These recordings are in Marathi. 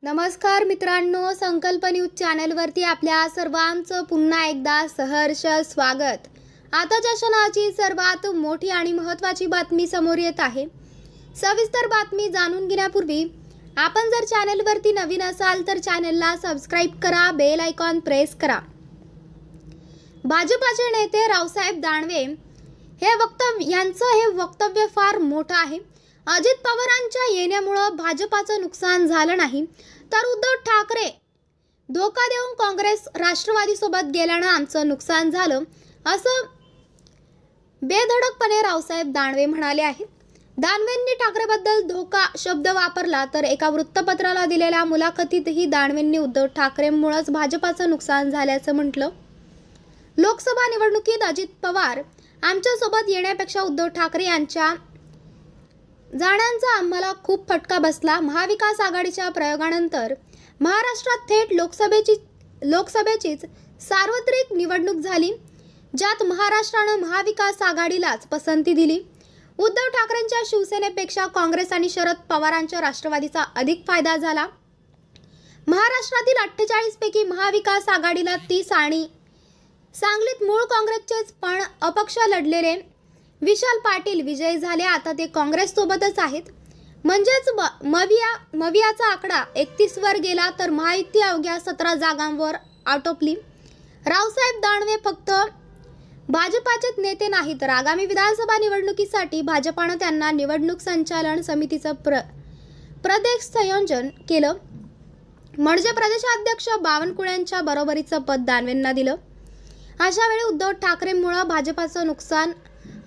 नमस्कार मित्रांनो, संकल्प न्यूज चॅनलवरती आपल्या सर्वांचं पुन्हा एकदा सहर्ष स्वागत। आताच्या क्षणाची सर्वात मोठी आणि महत्त्वाची बातमी समोर येत आहे। सविस्तर बातमी जाणून घेण्यापूर्वी आपण जर चॅनलवरती नवीन असाल तर चॅनलला सबस्क्राइब करा, बेल आयकॉन प्रेस करा। भाजपाचे नेते रावसाहेब दानवे यांचं वक्तव्य फार मोठं आहे। अजित पवारांच्या येण्यामुळे भाजपाचं नुकसान झालं नाही, तर उद्धव ठाकरे धोका देऊन काँग्रेस राष्ट्रवादी सोबत गेल्यानं आमचं नुकसान झालं, असं बेधडकपणे रावसाहेब दानवे म्हणाले आहेत। दानवेंनी ठाकरेबद्दल धोका शब्द वापरला, तर एका वृत्तपत्राला दिलेल्या मुलाखतीतही दानवेंनी उद्धव ठाकरेंमुळेच भाजपाचं नुकसान झाल्याचं म्हटलं। लोकसभा निवडणुकीत अजित पवार आमच्या सोबत येण्यापेक्षा उद्धव ठाकरे यांच्या जाण्याचा आम्हाला खूप फटका बसला। महाविकास आघाडीच्या प्रयोगानंतर महाराष्ट्रात थेट लोकसभेचीच सार्वत्रिक निवडणूक झाली, ज्यात महाराष्ट्रानं महाविकास आघाडीलाच पसंती दिली। उद्धव ठाकरेंच्या शिवसेनेपेक्षा काँग्रेस आणि शरद पवारांच्या राष्ट्रवादीचा अधिक फायदा झाला। महाराष्ट्रातील 48 पैकी महाविकास आघाडीला 30 आणि सांगलीत मूळ काँग्रेसचेच पण अपक्ष लढलेले विशाल पाटील विजयी झाले। आता ते काँग्रेस सोबतच आहेत, म्हणजेच मवियाचा आकडा 31 वर गेला, तर महायुती अवघ्या 17 जागांवर आटोपली। रावसाहेब दानवे फक्त भाजपाचेच नेते नाही, तर आगामी विधानसभा निवडणुकीसाठी भाजपानं त्यांना निवडणूक संचालन समितीचं प्रदेश संयोजन केलं, म्हणजे प्रदेशाध्यक्ष बावनकुळेंच्या बरोबरीचं पद दानवेंना दिलं। अशा वेळी उद्धव ठाकरेंमुळे भाजपाचं नुकसान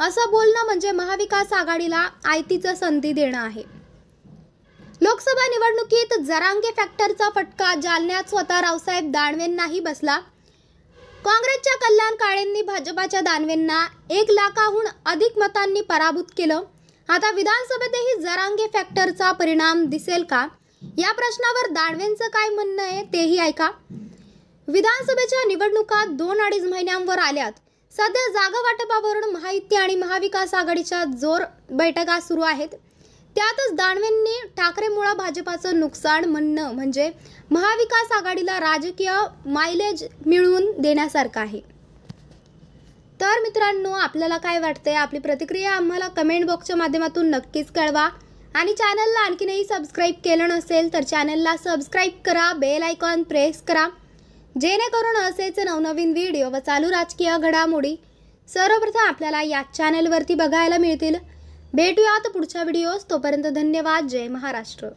असं बोलणं म्हणजे महाविकास आघाडीला आयतीचं संधी देणं आहे। लोकसभा निवडणुकीत जरांगे फॅक्टरचा फटका जालन्यात स्वतः रावसाहेब दानवेंनाही बसला। काँग्रेसच्या कल्याण काळेंनी भाजपाच्या दानवेंना 1 लाखाहून अधिक मतांनी पराभूत केलं। आता विधानसभेतही जरांगे फॅक्टरचा परिणाम दिसेल का, या प्रश्नावर दानवेंचं काय म्हणणं आहे तेही ऐका। विधानसभेच्या निवडणुका 2-2.5 महिन्यांवर आल्यात। सध्या जागा वाटपावरून महायुती आणि महाविकास आघाडीच्या जोर बैठका सुरू आहेत। त्यातच दानवेंनी ठाकरेमुळे भाजपाचं नुकसान म्हणणं म्हणजे महाविकास आघाडीला राजकीय मायलेज मिळवून देण्यासारखं आहे। तर मित्रांनो, आपल्याला काय वाटतंय? आपली प्रतिक्रिया आम्हाला कमेंट बॉक्सच्या माध्यमातून नक्कीच कळवा आणि चॅनलला आणखीनही सबस्क्राइब केलं नसेल तर चॅनलला सबस्क्राइब करा, बेल आयकॉन प्रेस करा, जेणेकरून असेच नवनवीन व्हिडिओ व चालू राजकीय घडामोडी सर्वप्रथम आपल्याला या चॅनलवरती बघायला मिळतील। भेटूयात पुढच्या व्हिडिओस, तोपर्यंत धन्यवाद। जय महाराष्ट्र।